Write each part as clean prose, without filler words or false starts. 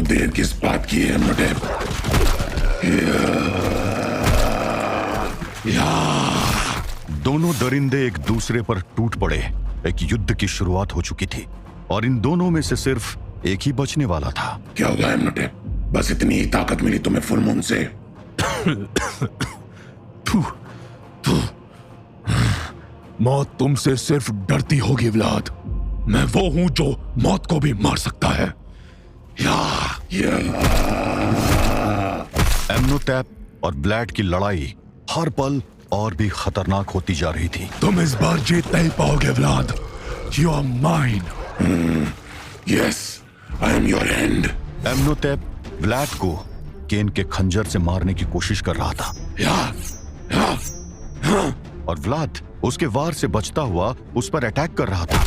देर किस बात की है एमनोटेप? दोनों दरिंदे एक दूसरे पर टूट पड़े। एक युद्ध की शुरुआत हो चुकी थी और इन दोनों में से सिर्फ एक ही बचने वाला था। क्या हुआ एमनोटेप? बस इतनी ही ताकत मिली तुम्हें फुल मून से? मौत तुमसे सिर्फ डरती होगी व्लाद। मैं वो हूं जो मौत को भी मार सकता है। एमनोटेप और व्लाड की लड़ाई हर पल और भी खतरनाक होती जा रही थी। तुम इस बार जीत नहीं पाओगे Vlad. You are mine. Yes, I am your end. एमनोटेप व्लाड को केन के खंजर से मारने की कोशिश कर रहा था और व्लाद उसके वार से बचता हुआ उस पर अटैक कर रहा था।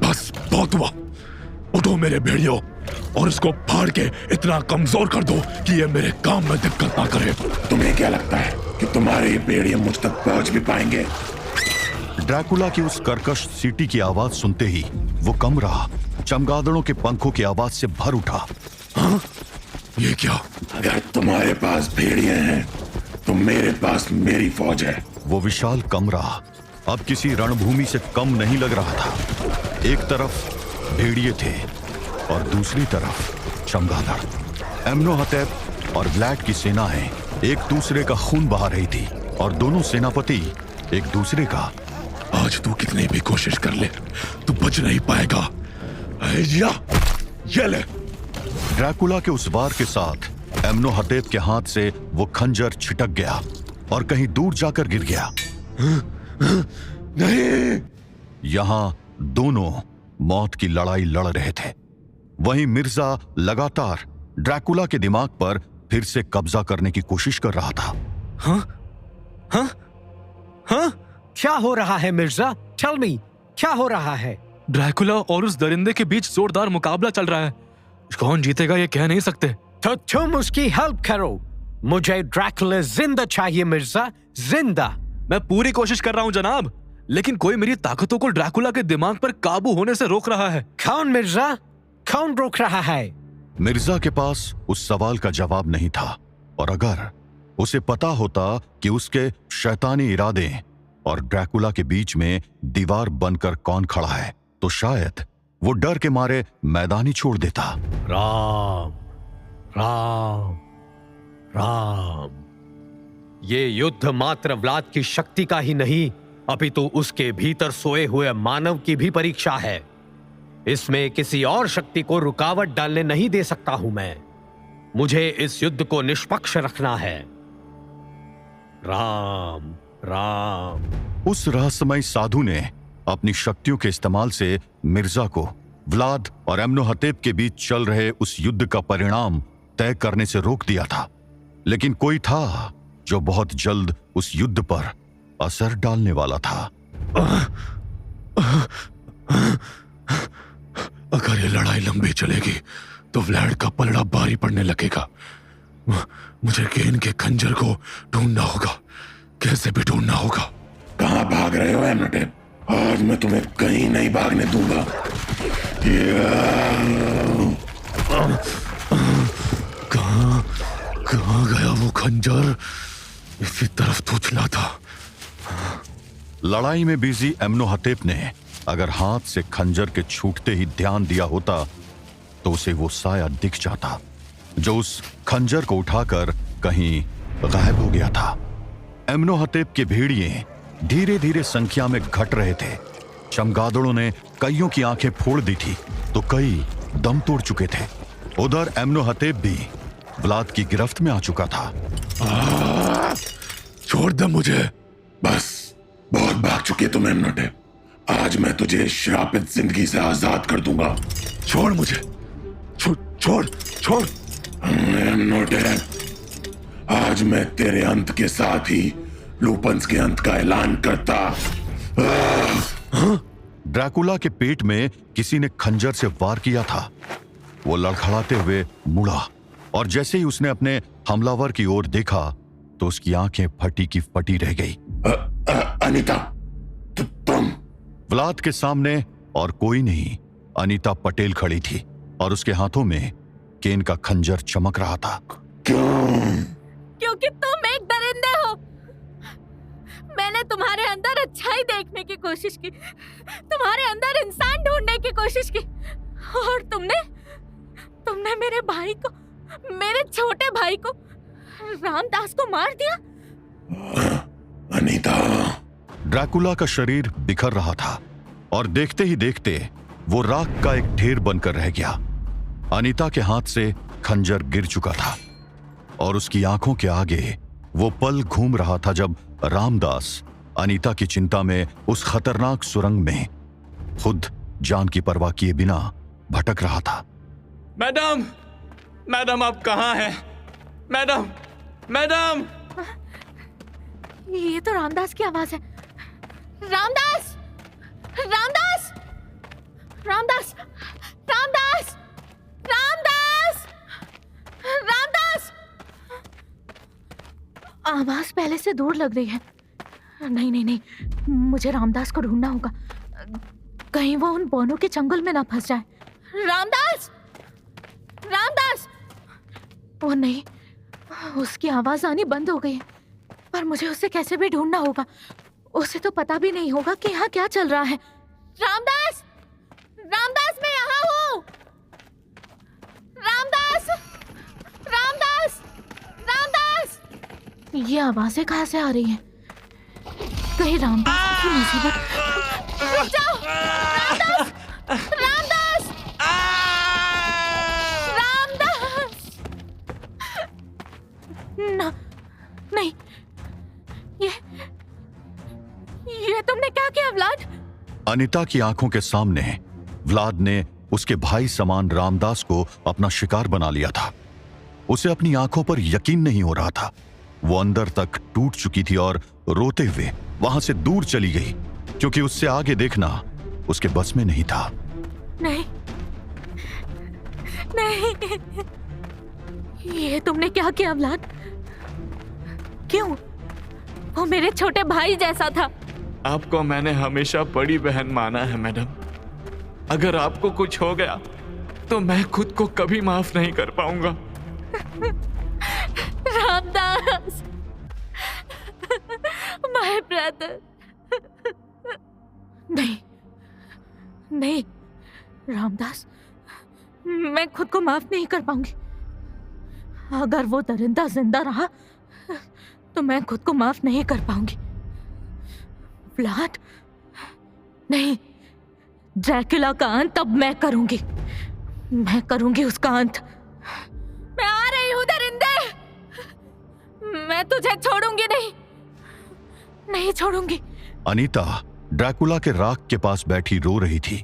बस बहुत हुआ। उठो मेरे भेड़ियों और इसको फाड़ के इतना कमजोर कर दो कि ये मेरे काम में दिक्कत ना करे। तुम्हें क्या लगता है कि तुम्हारे भेड़िए मुझ तक पहुंच भी पाएंगे? ड्रैकुला की उस कर्कश सीटी की आवाज सुनते ही वो कम रहा, चमगादड़ों के पंखों की आवाज से भर उठा। हाँ? ये क्या? अगर तुम्हारे पास भेड़िए हैं तो मेरे पास मेरी फौज है। वो विशाल कम रहा, अब किसी रणभूमि से कम नहीं लग रहा था। एक तरफ भेड़िए थे और दूसरी तरफ चमगादड़। एमनोहतेप और व्लाड की सेनाएं एक दूसरे का खून बहा रही थी और दोनों सेनापति एक दूसरे का। आज तू कितनी भी कोशिश कर ले, तू बच नहीं पाएगा। ये ले। ड्रैकुला के उस वार के साथ एमनोहतेप के हाथ से वो खंजर छिटक गया और कहीं दूर जाकर गिर गया। नहीं। यहां दोनों मौत की लड़ाई लड़ रहे थे। वहीं मिर्जा लगातार ड्रैकुला के दिमाग पर फिर से कब्जा करने की कोशिश कर रहा था। हाँ? हाँ? हाँ? क्या हो रहा है मिर्जा? टेल मी, क्या हो रहा है? ड्रैकुला और उस दरिंदे के बीच जोरदार मुकाबला चल रहा है। कौन जीतेगा ये कह नहीं सकते। तो तुम उसकी हेल्प करो। मुझे ड्रैकुला जिंदा चाहिए मिर्जा, जिंदा। मैं पूरी कोशिश कर रहा हूँ जनाब, लेकिन कोई मेरी ताकतों को ड्रैकुला के दिमाग पर काबू होने से रोक रहा है। कौन मिर्जा? कौन रोक रहा है? मिर्जा के पास उस सवाल का जवाब नहीं था और अगर उसे पता होता कि उसके शैतानी इरादे और ड्रैकुला के बीच में दीवार बनकर कौन खड़ा है तो शायद वो डर के मारे मैदान ही छोड़ देता। राम, राम, राम। ये युद्ध मात्र व्लाद की शक्ति का ही नहीं, अपितु उसके भीतर सोए हुए मानव की भी परीक्षा है। इसमें किसी और शक्ति को रुकावट डालने नहीं दे सकता हूं मैं। मुझे इस युद्ध को निष्पक्ष रखना है। राम, राम। उस रहस्यमय साधु ने अपनी शक्तियों के इस्तेमाल से मिर्जा को व्लाद और एमनोहतेप के बीच चल रहे उस युद्ध का परिणाम तय करने से रोक दिया था। लेकिन कोई था जो बहुत जल्द उस युद्ध पर असर डालने वाला था। अगर ये लड़ाई लंबी चलेगी तो व्लाड का पलड़ा भारी पड़ने लगेगा। मुझे केन के खंजर को ढूंढना होगा, कैसे भी ढूंढना होगा। कहां भाग रहे हो एमनोटेप? आज मैं तुम्हें कहीं नहीं भागने दूंगा। कहां गया वो खंजर? इसी तरफ तो चला था। लड़ाई में बिजी एमनोहतेप ने अगर हाथ से खंजर के छूटते ही ध्यान दिया होता तो उसे वो साया दिख जाता जो उस खंजर को उठाकर कहीं गायब हो गया था। एमनोहतेप के भेड़िए धीरे धीरे संख्या में घट रहे थे। चमगादड़ों ने कईयों की आंखें फोड़ दी थी तो कई दम तोड़ चुके थे। उधर एमनोहतेप भी व्लाद की गिरफ्त में आ चुका था। छोड़ दे मुझे। बस बहुत भाग चुके तुम एमनोटेप। आज मैं तुझे श्रापित जिंदगी से आजाद कर दूंगा। छोड़ मुझे। छोड़। एमनोटेप, आज मैं तेरे अंत के साथ ही लूपन्स के अंत का ऐलान करता। ड्रैकुला के पेट में किसी ने खंजर से वार किया था। वो लड़खड़ाते हुए मुड़ा और जैसे ही उसने अपने हमलावर की ओर देखा तो उसकी आंखें फटी की फटी रह गई। अनीता, तुम? व्लाद के सामने और कोई नहीं, अनीता पटेल खड़ी थी और उसके हाथों में केन का खंजर चमक रहा था। क्यों? क्योंकि तुम एक दरिंदे हो। मैंने तुम्हारे अंदर अच्छाई देखने की कोशिश की, तुम्हारे अंदर इंसान ढूंढने की कोशिश की, और तुमने मेरे भाई को, मेरे छोटे भाई को, रामदास को मार दिया। अनीता। ड्रैकुला का शरीर बिखर रहा था और देखते ही देखते वो राख का एक ढेर बनकर रह गया। अनीता के हाथ से खंजर गिर चुका था और उसकी आंखों के आगे वो पल घूम रहा था जब रामदास अनीता की चिंता में उस खतरनाक सुरंग में खुद जान की परवाह किए बिना भटक रहा था। मैडम, मैडम आप कहाँ हैं? Madam, madam. ये तो रामदास की आवाज है। रामदास! रामदास! रामदास! रामदास! रामदास! रामदास! आवाज पहले से दूर लग रही है। नहीं नहीं नहीं, मुझे रामदास को ढूंढना होगा, कहीं वो उन बोनों के जंगल में ना फंस जाए। रामदास! रामदास! वो नहीं, उसकी आवाज आनी बंद हो गई है, पर मुझे उसे कैसे भी ढूंढना होगा। उसे तो पता भी नहीं होगा कि यहाँ क्या चल रहा है। रामदास! रामदास, मैं यहाँ हूँ। रामदास! रामदास! रामदास! ये आवाजें कहाँ से आ रही हैं? कहीं रामदास की मुसीबत। रुक जाओ! रामदास! रामदास! रामदास! ना, नहीं, ये तुमने क्या किया व्लाद? अनीता की आंखों के सामने व्लाद ने उसके भाई समान रामदास को अपना शिकार बना लिया था। उसे अपनी आंखों पर यकीन नहीं हो रहा था। वो अंदर तक टूट चुकी थी और रोते हुए वहां से दूर चली गई, क्योंकि उससे आगे देखना उसके बस में नहीं था। नहीं, नहीं, ये तुमने क्या किया व्लाद? क्यों? वो मेरे छोटे भाई जैसा था। आपको मैंने हमेशा बड़ी बहन माना है मैडम। अगर आपको कुछ हो गया तो मैं खुद को कभी माफ नहीं कर पाऊंगा। Ramdas, my brother. नहीं, नहीं, रामदास, मैं खुद को माफ नहीं कर पाऊंगी। अगर वो दरिंदा जिंदा रहा तो मैं खुद को माफ नहीं कर पाऊंगी। व्लाद, नहीं, ड्रैकुला का अंत अब मैं करूंगी। मैं करूंगी उसका अंत। मैं आ रही हूं दरिंदे। मैं तुझे छोड़ूंगी नहीं, नहीं छोड़ूंगी। अनीता ड्रैकुला के राख के पास बैठी रो रही थी।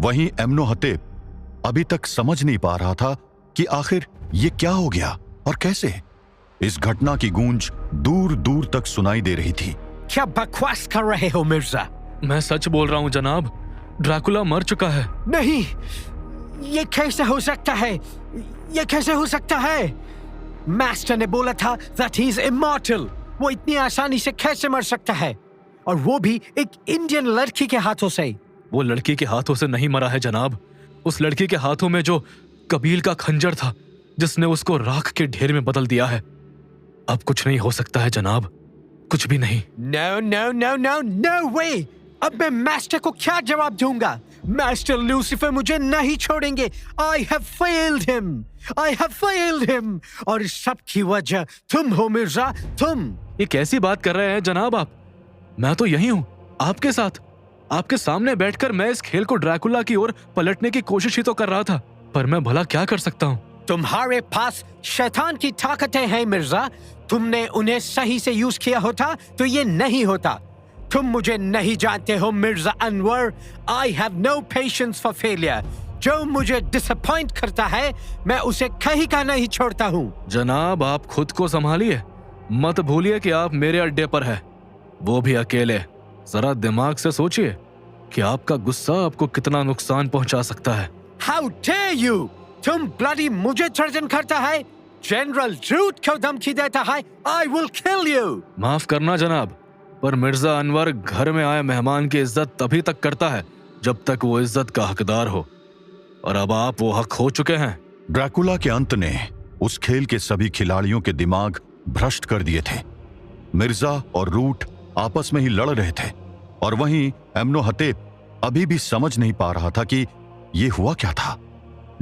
वहीं एम्नोहतेप अभी तक समझ नहीं पा रहा था कि आखिर ये क्या हो गया और कैसे। इस घटना की गूंज दूर दूर तक सुनाई दे रही थी। क्या बकवास कर रहे हो मिर्जा? मैं सच बोल रहा हूँ जनाब, ड्रैकुला मर चुका है। नहीं, ये कैसे हो सकता है? ये कैसे हो सकता है? मास्टर ने बोला था that he is immortal। वो इतनी आसानी से कैसे मर सकता है? और वो भी एक इंडियन लड़की के हाथों से। वो लड़की के हाथों से नहीं मरा है जनाब। उस लड़की के हाथों में जो कबील का खंजर था, जिसने उसको राख के ढेर में बदल दिया है। अब कुछ नहीं हो सकता है जनाब, कुछ भी नहीं। No, no, no, no, no way! अब मैं मास्टर को क्या जवाब दूंगा? मास्टर लूसीफर मुझे नहीं छोड़ेंगे। I have failed him. I have failed him. और इस सब की वजह तुम हो मिर्जा, तुम। ये कैसी बात कर रहे हैं जनाब आप? मैं तो यही हूँ, आपके साथ, आपके सामने बैठकर मैं इस खेल को ड्रैकुला की ओर पलटने की कोशिश ही तो कर रहा था, पर मैं भला क्या कर सकता हूँ? तुम्हारे पास शैतान की ताकतें हैं मिर्जा। तुमने उन्हें सही से यूज किया होता तो ये नहीं होता। तुम मुझे नहीं जानते हो Mirza Anwar. I have no patience for failure। जो मुझे डिसअपॉइंट करता है मैं उसे कहीं का नहीं छोड़ता हूँ। जनाब आप खुद को संभालिए, मत भूलिए कि आप मेरे अड्डे पर हैं, वो भी अकेले। जरा दिमाग से सोचिए कि आपका गुस्सा आपको कितना नुकसान पहुंचा सकता है। How dare you! तुम ब्लडी मुझे थ्रेटन करता है, जनरल ड्रूट को धमकी देता है। I will kill you! माफ करना जनाब, पर मिर्जा अनवर घर में आए मेहमान की इज्जत तभी तक करता है जब तक वो इज्जत का हकदार हो, और अब आप वो हक हो चुके हैं। ड्रैकुला के अंत ने उस खेल के सभी खिलाड़ियों के दिमाग भ्रष्ट कर दिए थे। मिर्जा और रूट आपस में ही लड़ रहे थे और वहीं एम्नोहतेप अभी भी समझ नहीं पा रहा था कि यह हुआ क्या था।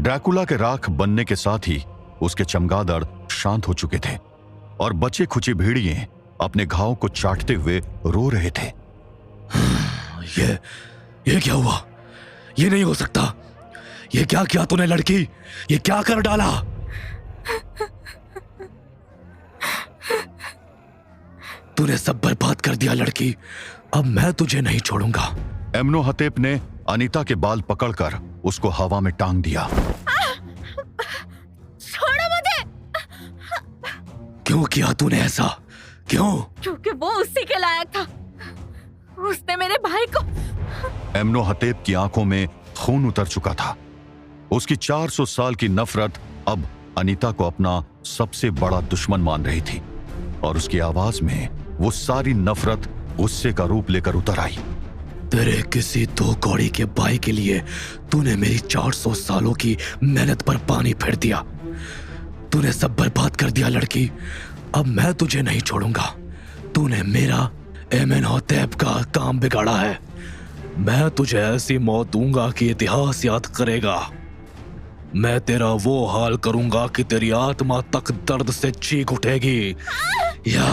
ड्रैकुला के राख बनने के साथ ही उसके चमगादड़ शांत हो चुके थे और बचे खुची भेड़िए अपने घाव को चाटते हुए रो रहे थे। ये क्या हुआ? ये नहीं हो सकता। ये क्या किया तूने लड़की? ये क्या कर डाला? तूने सब बर्बाद कर दिया लड़की। अब मैं तुझे नहीं छोड़ूंगा। एम्नोहतेप ने अनीता के बाल पकड़कर उसको हवा में टांग दिया। छोड़ो मुझे। क्यों किया तूने ऐसा? क्यों? क्योंकि वो उसी के लायक था। उसने मेरे भाई को। एम्नोहतेप की आंखों में खून उतर चुका था। उसकी 400 साल की नफरत अब अनीता को अपना सबसे बड़ा दुश्मन मान रही थी और उसकी आवाज में वो सारी नफरत गुस्से का रूप लेकर उतर आई। तेरे किसी दो कौड़ी के भाई के लिए तूने मेरी 400 सालों की मेहनत पर पानी फेर दिया। तूने सब बर्बाद कर दिया लड़की। अब मैं तुझे नहीं छोड़ूंगा। तूने मेरा एमेनहोतेप का काम बिगाड़ा है। मैं तुझे ऐसी मौत दूंगा कि इतिहास याद करेगा। मैं तेरा वो हाल करूंगा कि तेरी आत्मा तक दर्द से चीख उठेगी। या